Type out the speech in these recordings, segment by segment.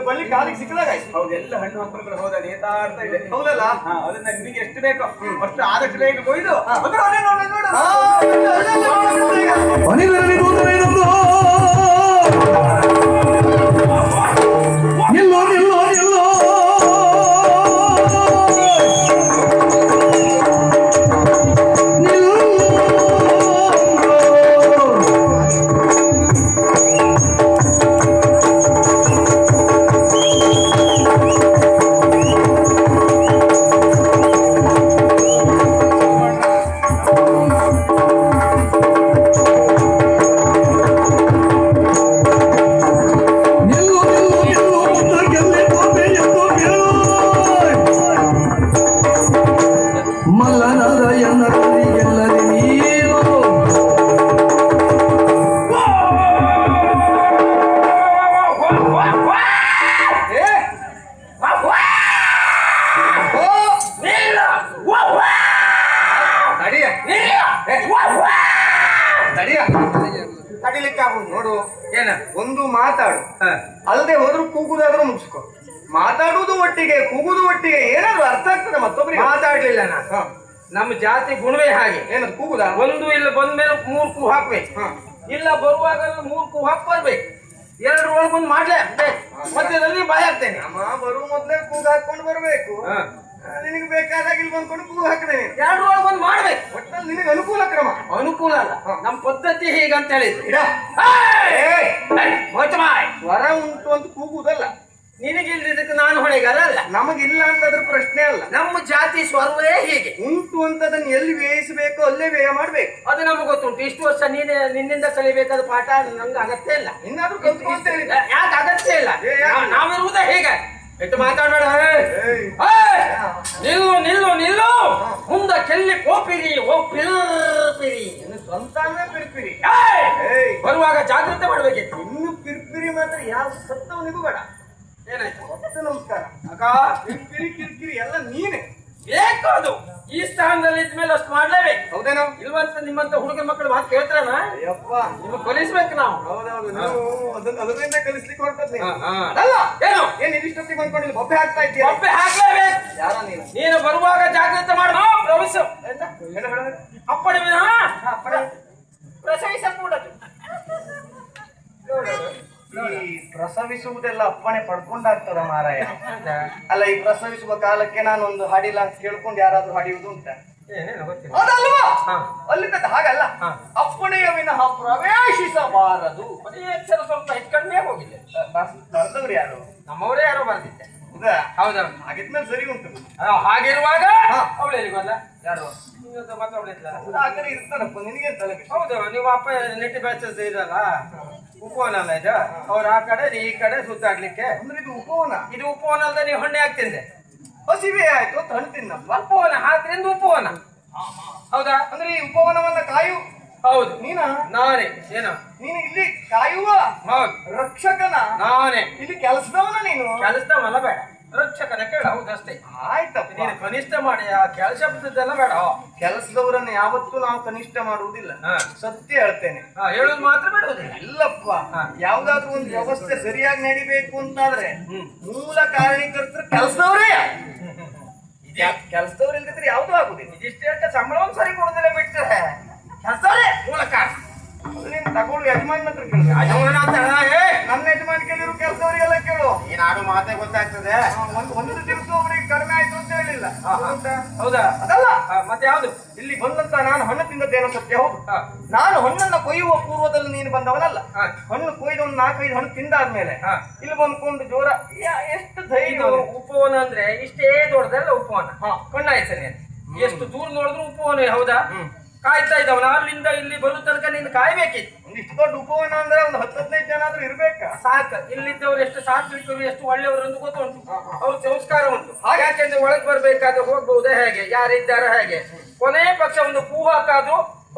ಬಳ್ಳಿ ಕಾಲಿಗೆ ಸಿಕ್ಕದಾಗ ಆಯ್ತು. ಹೌದು, ಎಲ್ಲ ಹಣ್ಣು ಹಂಪಲುಗಳು ಹೋದ ನೇತಾಡ್ತಾ ಇದೆ. ಹೌದಲ್ಲ? ಅದನ್ನ ನಿಮಗೆ ಎಷ್ಟು ಬೇಕೋ ಅಷ್ಟು ಆದಷ್ಟು ಬೇಗ ಕೊಯ್ದು ಎಲ್ಲೋ ಎಲ್ಲೋ ಎಲ್ಲೋ ತಡಿಲಿಕ್ಕಾಗುದು ನೋಡು. ಏನ ಒಂದು ಮಾತಾಡು, ಅಲ್ಲದೆ ಹೋದ್ರು ಕೂಗುದಾದ್ರೂ ಮುಗಿಸ್ಕೊ. ಮಾತಾಡುವುದು ಒಟ್ಟಿಗೆ ಕೂಗುದು ಒಟ್ಟಿಗೆ ಏನಾದ್ರು ಅರ್ಥ ಆಗ್ತದೆ ಮತ್ತೊಬ್ಬರಿಗೆ. ಮಾತಾಡ್ಲಿಲ್ಲ ನಾನು. ನಮ್ಮ ಜಾತಿ ಗುಣವೇ ಹಾಗೆ. ಏನದು ಕೂಗುದ? ಒಂದು ಇಲ್ಲ ಬಂದ್ಮೇಲೆ 3 ಕೂ ಹಾಕ್ಬೇಕು, ಇಲ್ಲ ಬರುವಾಗ 3 ಕೂ ಹಾಕಿ ಬರ್ಬೇಕು. 2 ಒಳಗೊಂದು ಮಾಡ್ಲೇ ಮಧ್ಯದಲ್ಲಿ ಬಾಯ್ ಹಾಕ್ತೇನೆ. ಅಮ್ಮ ಬರುವ ಮೊದ್ಲೇ ಕೂಗು ಹಾಕೊಂಡು ಬರ್ಬೇಕು. ನಿನಗೆ ಬೇಕಾದಾಗ ಇಲ್ಲಿ ಬಂದ್ಕೊಂಡು ಕೂಗು ಹಾಕ್ತೇನೆ. 2 ಒಳಗೊಂದು ಮಾಡ್ಬೇಕು. ಒಟ್ಟಲ್ಲಿ ನಿನಗೆ ಅನುಕೂಲ ಕ್ರಮ. ಅನುಕೂಲ ಅಲ್ಲ, ನಮ್ಮ ಪದ್ಧತಿ ಹೀಗಂತ ಹೇಳಿದ್ರು. ಸ್ವರ ಉಂಟು ಅಂತ ಕೂಗುದಲ್ಲ. ನಿನಗಿಲ್ದಿದ್ದಕ್ಕೆ ನಾನು ಹೊಣೆಗಾರ ಅಲ್ಲ. ನಮಗಿಲ್ಲ ಅಂತ ಅದ್ರ ಪ್ರಶ್ನೆ ಅಲ್ಲ. ನಮ್ಮ ಜಾತಿ ಸ್ವರವೇ ಹೀಗೆ ಉಂಟು ಅಂತ ಅದನ್ನ ಎಲ್ಲಿ ವ್ಯಯಿಸಬೇಕು ಅಲ್ಲೇ ವ್ಯಯ ಮಾಡ್ಬೇಕು. ಅದು ನಮ್ಗೆ ಗೊತ್ತುಂಟು. ಇಷ್ಟು ವರ್ಷ ನಿನ್ನಿಂದ ಕಲಿಬೇಕಾದ ಪಾಠ ನಂಗೆ ಅಗತ್ಯ ಇಲ್ಲ. ಇನ್ನಾದ್ರೂ ಕಲ್ತು ಅಂತ ಹೇಳಿ ಯಾಕೆ ಅಗತ್ಯ ಇಲ್ಲ? ನಾವಿರುವುದೇ ಹೀಗೆ. ಎಷ್ಟು ಮಾತಾಡಬೇಡ. ನಿಲ್ಲು ನಿಲ್ಲು ನಿಲ್ಲು. ಮುಂದೆ ಕೆಲ್ಲಿ ಕೋಪಿರಿ ಓ ಪಿರಿಪಿರಿ. ಸ್ವಂತಾನೇ ಪಿರ್ಪಿರಿ. ಬರುವಾಗ ಜಾಗ್ರತೆ ಮಾಡ್ಬೇಕಿತ್ತು. ಇನ್ನು ಪಿರ್ಪಿರಿ ಮಾತ್ರ ಯಾವ ಸತ್ತವನಿಗೂ ಬೇಡ. ಏನಾಯ್ತು? ನಮಸ್ಕಾರ ಅಕ್ಕ. ಪಿರ್ಪಿರಿ ಕಿರಿಕಿರಿ ಎಲ್ಲ ನೀನೆ ಬೇಕು. ಅದು ಈ ಸ್ಥಾನದಲ್ಲಿ ಇದ್ಮೇಲೆ ಅಷ್ಟು ಮಾಡ್ಲೇಬೇಕು. ಹೌದೇನೋ? ಇಲ್ವಂತ ನಿಮ್ಮಂತ ಹುಡುಗನ ಮಕ್ಕಳು ಮಾತು ಕೇಳ್ತಾರಣ. ಅಯ್ಯಪ್ಪ, ನಿಮಗೆ ಕಲಿಸ್ಬೇಕು ನಾವು. ಹೌದೌದು, ನೀವು ಅದರಿಂದ ಕಲಿಸ್ಲಿಕ್ಕೆ ಹೊರಟದ್. ಅಲ್ಲ ಏನು ಏನ್ ಇದಿಷ್ಟೊತ್ತಿಗೆ ಬಂದ್ಕೊಂಡಿಲ್ಲ ಬೊಬ್ಬೆ ಹಾಕ್ತಾ ಇದ್ದೀಯ? ಬೊಬ್ಬೆ ಹಾಕ್ಲೇಬೇಕು. ಯಾರ ನೀನು? ನೀನು ಬರುವಾಗ ಜಾಗ್ರತೆ ಮಾಡು. ಪ್ರವೇಶ ಅಪ್ಪಣೆ ಪ್ರಸವಿಸ ಕೂಡದು. ಈ ಪ್ರಸವಿಸುವುದೆಲ್ಲ ಅಪ್ಪಣೆ ಪಡ್ಕೊಂಡಾಗ್ತದ ಮಾರಾಯ. ಅಲ್ಲ, ಈ ಪ್ರಸವಿಸುವ ಕಾಲಕ್ಕೆ ನಾನೊಂದು ಹಾಡಿಲ್ಲ ಅಂತ ಕೇಳ್ಕೊಂಡು ಯಾರಾದ್ರೂ ಹಾಡಿಯುವುದು ಉಂಟ? ಅದಲ್ವಾ? ಅಲ್ಲಿಂದ ಹಾಗಲ್ಲ. ಅಪ್ಪಣೆಯ ವಿನಃ ಪ್ರವೇಶಿಸಬಾರದು. ಅಕ್ಷರ ಸ್ವಲ್ಪ ಹೆಚ್ಚು ಕಡಿಮೆ ಹೋಗಿದೆ. ಬರ್ದವ್ರು ಯಾರು? ನಮ್ಮವರೇ ಯಾರೋ ಬರ್ತಿದ್ದೆ. ಹೌದಾ? ಹಾಗಿದ್ಮೇಲೆ ಸರಿ ಉಂಟು. ಹಾಗಿರುವಾಗ ಅವಳು ಎಲ್ಲಿಗೋಲ್ಲ? ಯಾರು ಹಾಗಾದ್ರೆ ಇರ್ತಾರಪ್ಪ, ನಿನಗೆ ತಲೆ. ಹೌದು, ನೀವು ಅಪ್ಪ ನೆಟ್ಟಿ ಬೆಳೆಸೋದು ಇದಲ್ಲ, ಉಪವನ ಅಲ್ಲ ಇದು. ಅವ್ರು ಆ ಕಡೆ ಈ ಕಡೆ ಸುತ್ತಾಡ್ಲಿಕ್ಕೆ. ಅಂದ್ರೆ ಇದು ಉಪವನ? ಇದು ಉಪವನ ಅಲ್ದ ನೀವು ಹಣ್ಣೆ ಹಾಕ್ತಿದ್ದೆ. ಹಸಿವೆ ಆಯ್ತು ಅಂತ ಹಣ್ತಿನ್ನಪ್ಪ. ಉಪವನ ಹಾಕ್ರಿಂದ ಉಪವನ. ಹೌದಾ? ಅಂದ್ರೆ ಈ ಉಪವನವನ್ನ ಕಾಯು. ಹೌದು, ನೀನ? ನಾನೇ. ಏನು ನೀನು ಇಲ್ಲಿ ಕಾಯುವ ರಕ್ಷಕನ? ನಾನೇ. ಇಲ್ಲಿ ಕೆಲಸದವನ ನೀನು? ಕೆಲಸದವಲ್ಲ, ಬೇಡ ರಕ್ಷಕನ ಕೇಳ. ಹೌದಷ್ಟೇ. ಆಯ್ತಪ್ಪ, ನೀನು ಕನಿಷ್ಠ ಮಾಡಿ ಆ ಕೆಲಸ ಬಿದ್ದದ್ದೆಲ್ಲ ಬೇಡ. ಕೆಲಸದವರನ್ನ ಯಾವತ್ತೂ ನಾವು ಕನಿಷ್ಠ ಮಾಡುವುದಿಲ್ಲ. ಸತ್ಯ ಹೇಳ್ತೇನೆ. ಹೇಳುದು ಮಾತ್ರ ಬೇಡುವುದಿಲ್ಲ. ಇಲ್ಲಪ್ಪ, ಯಾವ್ದಾದ್ರು ಒಂದು ವ್ಯವಸ್ಥೆ ಸರಿಯಾಗಿ ನಡಿಬೇಕು ಅಂತಾದ್ರೆ ಮೂಲ ಕಾರಣೀಕರ್ತರು ಕೆಲಸದವರೇ. ಕೆಲಸದವ್ರು ಇಲ್ದಿದ್ರೆ ಯಾವ್ದು ಆಗುದಿಲ್ಲ. ಇದಿಷ್ಟೇ ಸಂಬಳವನ್ನು ಸರಿ ಕೊಡುದಿಲ್ಲ ಬಿಟ್ಟರೆ ಕೆಲಸವೇ ಮೂಲ ಕಾರಣ. ನೀನು ತಗೊಳ್ಳು, ಯಜಮಾನ್ ಹತ್ರ ಕೇಳು. ನನ್ನ ಯಜಮಾನ್ ಕೇಳಿರು, ಕೆಲಸದವರಿಗೆಲ್ಲ ಕೇಳು. ಏನಾಡು ಮಾತೇ ಗೊತ್ತಾಗ್ತದೆ. ಒಂದು ದಿವಸ ಅವರಿಗೆ ಕಡಿಮೆ ಆಯ್ತು ಅಂತ ಹೇಳಿಲ್ಲ. ಹೌದಾ? ಅದಲ್ಲ ಮತ್ತೆ ಯಾವ್ದು? ಇಲ್ಲಿ ಬಂದಂತ ನಾನು ಹಣ್ಣು ತಿಂದದ್ದೇನೋ ಸತ್ಯ. ಹೌದು, ನಾನು ಹಣ್ಣನ್ನ ಕೊಯ್ಯುವ ಪೂರ್ವದಲ್ಲಿ ನೀನು ಬಂದವನಲ್ಲ. ಹಣ್ಣು ಕೊಯ್ದು ಒಂದು 4-5 ಹಣ್ಣು ತಿಂದಾದ್ಮೇಲೆ ಇಲ್ಲಿ ಬಂದ್ಕೊಂಡು ಜೋರ ಎಷ್ಟು ಧೈರ್ಯ. ಉಪವನ ಅಂದ್ರೆ ಇಷ್ಟೇ ದೊಡ್ಡದಲ್ಲ ಉಪವನ. ಕಣ್ಣಾಯ್ತಾನೆ ಎಷ್ಟು ದೂರ ನೋಡಿದ್ರು ಉಪವನ. ಹೌದಾ? ಕಾಯ್ತಾ ಇದ್ದವನ ಅಲ್ಲಿಂದ ಇಲ್ಲಿ ಬರೋ ತನಕ ನೀನು ಕಾಯ್ಬೇಕಿತ್ತು. ಒಂದಿಷ್ಟು ದೊಡ್ಡ ಉಪವನ ಅಂದ್ರೆ ಒಂದು 10-15 ಜನ ಆದ್ರೂ ಇರ್ಬೇಕಾ? ಸಾಕ. ಇಲ್ಲಿದ್ದವ್ರು ಎಷ್ಟು ಸಾತ್ವಿಕರು, ಎಷ್ಟು ಒಳ್ಳೆಯವರು ಅಂತ ಗೊತ್ತುಂಟು. ಅವ್ರ ಸಂಸ್ಕಾರ ಉಂಟು. ಯಾಕೆಂದ್ರೆ ಒಳಗೆ ಬರ್ಬೇಕಾದ್ರೆ ಹೋಗ್ಬಹುದೇ ಹೇಗೆ, ಯಾರಿದ್ದಾರೋ ಹೇಗೆ, ಕೊನೆ ಪಕ್ಷ ಒಂದು ಪೂ ಹಾಕಾದ್ರು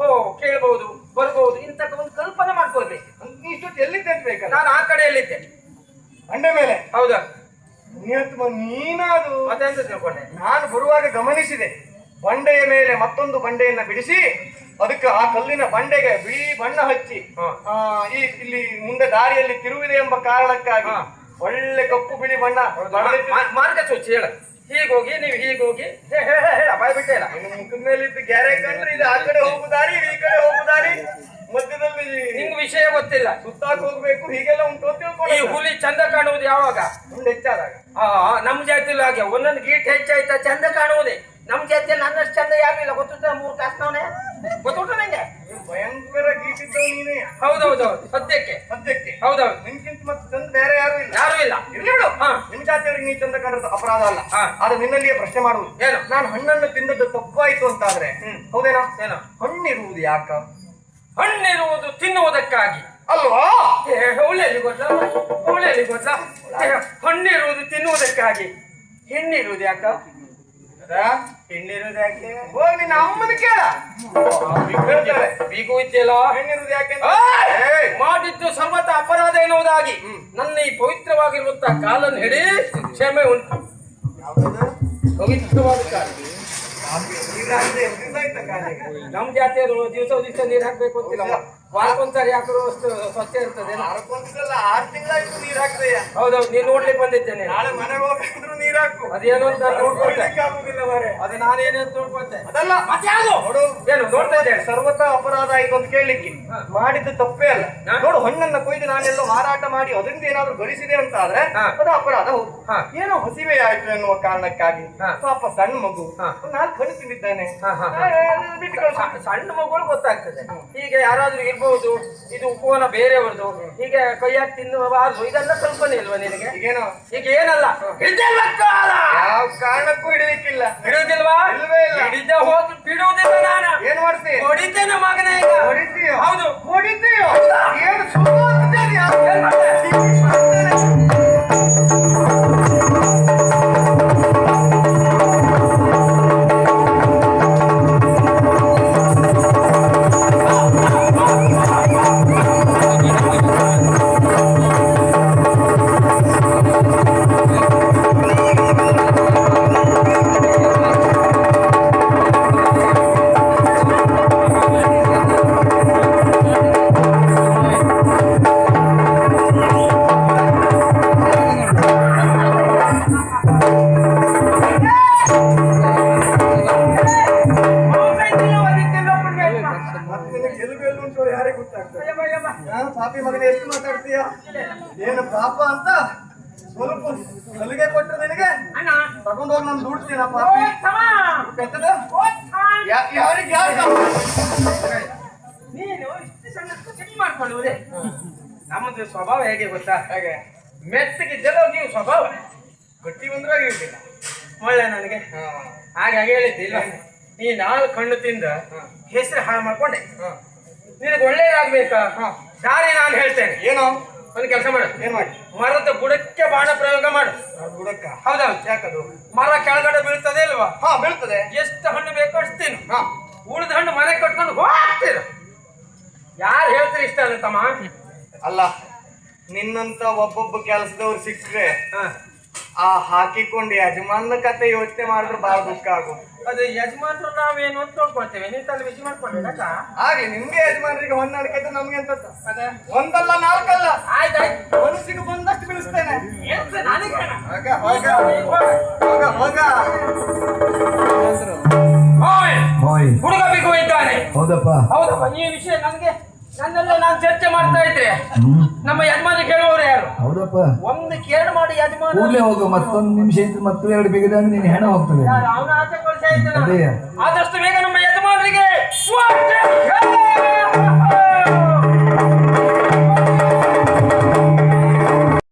ಕೇಳ್ಬಹುದು, ಬರ್ಬಹುದು, ಇಂತ ಒಂದು ಕಲ್ಪನೆ ಮಾಡ್ಕೊಳ್ಬೇಕು. ಇಷ್ಟೊತ್ತು ಎಲ್ಲಿದ್ದೆ ಬೇಕಲ್ಲ? ನಾನು ಆ ಕಡೆಯಲ್ಲಿದ್ದೆ, ಬಂಡೆ ಮೇಲೆ. ಹೌದಾ? ನೀನಾದು ಮತ್ತೆ ಅಂತ ತಿಳ್ಕೊಂಡೆ. ನಾನು ಬರುವಾಗ ಗಮನಿಸಿದೆ, ಬಂಡೆಯ ಮೇಲೆ ಮತ್ತೊಂದು ಬಂಡೆಯನ್ನ ಬಿಡಿಸಿ ಅದಕ್ಕೆ ಆ ಕಲ್ಲಿನ ಬಂಡೆಗೆ ಬಿಳಿ ಬಣ್ಣ ಹಚ್ಚಿ ಇಲ್ಲಿ ಮುಂದೆ ದಾರಿಯಲ್ಲಿ ತಿರುವಿದೆ ಎಂಬ ಕಾರಣಕ್ಕಾಗಿ ಒಳ್ಳೆ ಕಪ್ಪು ಬಿಳಿ ಬಣ್ಣ ಬಡದಿತ್ತು. ಮಾರ್ಗಸೂಚಿ ಹೇಳ. ಹೀಗೋಗಿ ನೀವು ಹೀಗೋಗಿ ಹೇಳ ಬಾಯ್ ಬಿಟ್ಟೆ ಹೇಳ. ಇನ್ನು ಮುಖದ ಮೇಲೆ ಇದ್ದು ಗ್ಯಾರೆ ಕಂಡ್ರೆ ಇದು ಆ ಕಡೆ ಹೋಗುದಾರಿ ಈ ಕಡೆ ಹೋಗುದಾರಿ ಮಧ್ಯದಲ್ಲಿ ನಿಂಗ್ ವಿಷಯ ಗೊತ್ತಿಲ್ಲ. ಸುತ್ತಾಕ್ ಹೋಗ್ಬೇಕು ಹೀಗೆಲ್ಲ ಉಂಟು ಅಂತ ಈ ತಿಳ್ಕೊಂಡು ಹುಲಿ ಚಂದ ಕಾಣುವುದು ಯಾವಾಗ? ಹೆಚ್ಚಾದಾಗ ನಮ್ ಜಾತಿಲಿ ಹಾಗೆ ಒಂದೊಂದು ಗೀಟ್ ಹೆಚ್ಚಾಯ್ತಾ ಚಂದ ಕಾಣುವುದೇ. ನಮ್ ಜಾತಿಯಲ್ಲಿ ನನ್ನಷ್ಟು ಚಂದ ಯಾರು ಇಲ್ಲ. ಗೊತ್ತುಂಟ 3 ಕಾಸ್ನವನೇ ಗೊತ್ತುಂಟ ನಂಗೆ. ಭಯಂಕರ ಗೀಟಿದ್ದವು ನೀನೇ. ಹೌದೌದು ಸದ್ಯಕ್ಕೆ ಹೌದೌದು. ನಿನ್ಗಿಂತ ಮತ್ತೆ ಚಂದ ಬೇರೆ ಯಾರು ಇಲ್ಲ. ಯಾರು ಇಲ್ಲ. ಇರ್ಲಿ ಬಿಡು. ನಿಮ್ ಜಾತಿಯವರಿಗೆ ನೀ ಚಂದ ಕಂಡ್ರೆ ಅಪರಾಧ ಅಲ್ಲ. ಹಾ. ಆದ್ರೆ ನಿನ್ನಲ್ಲಿಯೇ ಪ್ರಶ್ನೆ ಮಾಡುವುದು ಏನು? ನಾನು ಹಣ್ಣನ್ನು ತಿಂದದ್ದು ತಪ್ಪಾಯ್ತು ಅಂತಾದ್ರೆ ಹೌದೇನೋ? ಏನೋ ಹಣ್ಣಿರುವುದು ಯಾಕ? ಹಣ್ಣಿರುವುದು ತಿನ್ನುವುದಕ್ಕಾಗಿ ಅಲ್ವಾ? ಹುಳಿಯಲ್ಲಿ ಗೊತ್ತಾ ಹಣ್ಣಿರುವುದು ತಿನ್ನುವುದಕ್ಕಾಗಿ. ಹೆಣ್ಣಿರುವುದು ಯಾಕ? ಹೆಣ್ಣಿರುವುದು ಯಾಕೆ? ಹೋಗಿ ನಿನ್ನ ಅಮ್ಮನ ಕೇಳ. ಬೀಗು ಇದೆಯಲ್ಲ. ಹೆಣ್ಣಿರುವುದು ಯಾಕೆ? ಮಾಡಿದ್ದು ಸರ್ವತ ಅಪರಾಧ ಎನ್ನುವುದಾಗಿ ನನ್ನ ಈ ಪವಿತ್ರವಾಗಿರುವಂತಹ ಕಾಲನ್ನು ಹಿಡಿ ಕ್ಷಮೆ ಉಂಟು. ಪವಿತ್ರವಾದ ಕಾಲ. ನಮ್ ಜಾತಿಯವರು ದಿವಸ ನೀರು ಹಾಕ್ಬೇಕು ಅಂತಿಲ್ಲ. ವಾರಕ್ಕೊಂದ್ಸರಿ ಹಾಕಿರೋ ಅಷ್ಟು ಸ್ವಚ್ಛ ಇರ್ತದೆ. 6 ತಿಂಗಳಾಯ್ತು ನೀರ್ ಹಾಕ್ದೆಯ. ಹೌದೌದು. ನೀನ್ ನೋಡ್ಲಿಕ್ಕೆ ಬಂದಿದ್ದೇನೆ. ನಾಳೆ ಮನೆಗೆ ಹೋಗಿದ್ರು ನೀರ್ ಹಾಕು. ಅದೇನು ಅಂತ ನೋಡ್ಕೊಳ್ತೆ. ಆಗುದಿಲ್ಲ ಮಾರೆ. ಅದು ನಾನೇನಂತ ನೋಡ್ಕೊಳ್ತೆ. ಅದಲ್ಲ ಮತ್ತೆ ಯಾವುದು? ನೋಡು, ಏನು ನೋಡ್ತಾ ಇದ್ದೇನೆ. ಸರ್ವತ ಅಪರಾಧ ಆಯ್ತು ಅಂತ ಕೇಳಲಿಕ್ಕೆ ಮಾಡಿದ್ದು ತಪ್ಪೇ ಅಲ್ಲ. ನೋಡು, ಹಣ್ಣನ್ನ ಕೊಯ್ದು ನಾನೆಲ್ಲೋ ಮಾರಾಟ ಮಾಡಿ ಅದರಿಂದ ಏನಾದ್ರು ಗಳಿಸಿದೆ ಅಂತ ಆದ್ರೆ ಅದು ಅಪರಾಧ ಹೌದು. ಏನೋ ಹಸಿವೆ ಆಯ್ತು ಎನ್ನುವ ಕಾರಣಕ್ಕಾಗಿ ಪಾಪ ಸಣ್ಣ ಮಗು 4 ಹಣ್ಣು ತಿಂದಿದ್ದಾನೆ. ಬಿಟ್ಟು ಕಳ್ಸು. ಸಣ್ಣ ಮಗಳು ಗೊತ್ತಾಗ್ತದೆ. ಹೀಗೆ ಯಾರಾದ್ರೂ ಇರ್ಬಹುದು. ಇದು ಉಪವನ ಬೇರೆಯವ್ರದ್ದು. ಹೀಗೆ ಕೈಯಾಗಿ ತಿನ್ನುವಬಾರ್ದು. ಇದೆಲ್ಲ ಸ್ವಲ್ಪನೇ ಇಲ್ವಾ ನಿನಗೆ? ಈಗೇನೋ ಈಗ ಏನಲ್ಲ ಯಾವ ಕಾರಣಕ್ಕೂ ಹಿಡಿಲಿಕ್ಕಿಲ್ಲ. ಹಿಡಿಯುವುದಿಲ್ವಾ? ಇಲ್ವೇ ಇಲ್ಲ. ಹಿಡಿದ ಹೋಗಿ ಬಿಡುವುದಿಲ್ಲ. ನಾನು ಏನ್ ಮಾಡ್ತೀಯ? ಹೊಡಿತೇನೆ ಮಗನೇ. ಈಗ ಹೊಡಿತೀಯೋ? ಹೌದು. ಹೊಡಿತೀಯೋ? ಏನು ಸುಳ್ಳು ಅಂತಿದ್ದೀಯಾ? ಏನ್ ಮಾಡ್ತೆ? ಪಾಪಿ ಮಗನೇ ಎಷ್ಟು ಮಾತಾಡ್ತೀಯ? ಏನು ಪಾಪ ಅಂತ ಸ್ವಲ್ಪ ಸಲಿಗೆ ಕೊಟ್ಟರೆ ನಿನಗೆ ತಗೊಂಡೋಗಿ ನಾನು ದುಡ್ತೀನ ಪಾಪಿ. ಯಾರಿಗೆ ಯಾರು ನೀನು ಇಷ್ಟು ಸಣ್ಣ ಚೆಕ್ ಮಾಡ್ಕೊಳ್ಳುವುದೇ? ನಮ್ಮದು ಸ್ವಭಾವ ಹೇಗೆ ಗೊತ್ತಾ? ಹಾಗೆ ಮೆತ್ತಗಿದ್ದಲ್ಲ ನೀವು ಸ್ವಭಾವ ಗಟ್ಟಿ ಬಂದ್ರೆ ಆಗಿರ್ಲಿಲ್ಲ. ಒಳ್ಳೆ ನನಗೆ ಹಾಗಾಗಿ ಹೇಳಿದ್ದಿಲ್ಲ. ನೀ 4 ಕಣ್ಣು ತಿಂದ ಹೆಸರು ಹಾಳು ಮಾಡ್ಕೊಂಡೆ. ನಿನಗೆ ಒಳ್ಳೇದಾಗ್ಬೇಕಾ? ದಾರಿ ನಾನು ಹೇಳ್ತೇನೆ. ಏನೋ ಒಂದು ಕೆಲಸ ಮಾಡು. ಏನ್ ಮಾಡಿ? ಮರದ ಬುಡಕ್ಕೆ ಬಾಣ ಪ್ರಯೋಗ ಮಾಡು. ಬುಡಕ್ಕ? ಹೌದೌದು. ಯಾಕದು? ಮರ ಕೆಳಗಡೆ ಬೀಳ್ತದೆ ಇಲ್ವಾ? ಬೀಳ್ತದೆ. ಎಷ್ಟು ಹಣ್ಣು ಬೇಕೋ ಅಷ್ಟು ತಿನ್ನು. ಉಳಿದ ಹಣ್ಣು ಮನೆ ಕಟ್ಕೊಂಡು ಹೋಗ್ತೀರ. ಯಾರು ಹೇಳ್ತೀರಿ ಇಷ್ಟ ಅನ್ನತ್ತಮ್ಮ? ಅಲ್ಲ, ನಿನ್ನಂತ ಒಬ್ಬೊಬ್ಬ ಕೆಲಸದವ್ರು ಸಿಕ್ಕ್ರೆ ಆ ಹಾಕಿಕೊಂಡು ಯಜಮಾನ ಕತೆ ಯೋಚನೆ ಮಾಡಿದ್ರೆ ಬಹಳ ದುಃಖ ಆಗು. ಅದು ಯಜಮಾನ್ರು ನಾವೇನು ಅಂತ ನೋಡ್ಕೊಳ್ತೇವೆ. ನೀನ್ ತಲೆ ಬಿಸಿ ಮಾಡ್ಕೊಂಡ ಹಾಗೆ ನಿಮ್ಗೆ ಯಜಮಾನರಿಗೆ ಹೊಂದಾಣಿಕೆ ನಮ್ಗೆ ಅಂತ ಒಂದಲ್ಲ 4 ಅಲ್ಲ. ಆಯ್ತಾಯ್ತು. ಮನಸ್ಸಿಗೆ ಬಂದಷ್ಟು ಬೆಳೆಸ್ತೇನೆ. ಹುಡುಗ ಬಿಗು ಇದ್ದಾನೆ. ಹೌದಪ್ಪ. ಹೌದಪ್ಪ. ಈ ವಿಷಯ ನನಗೆ ನನ್ನೆಲ್ಲ ನಾನು ಚರ್ಚೆ ಮಾಡ್ತಾ ಇದ್ರೆ ನಮ್ಮ ಯಜಮಾನಿಗೆ ಹೇಳುವವರು ಯಾರು? ಹೌದಪ್ಪ. ಒಂದು ಕೇಳು ಮಾಡಿ ಯಜಮಾನ ಕೂಡಲೇ ಹೋಗು. ಮತ್ತೊಂದು ನಿಮಿಷ ಇದ್ದು ಮತ್ತೆ 2 ಬಿಗದ ನೀನು ಹೆಣ ಹೋಗ್ತದೆ. ಅವನ ಆಚೆ ಕಳಿಸ್ತಾ ಇದ್ದೇನೆ. ಆದಷ್ಟು ಬೇಗ ನಮ್ಮ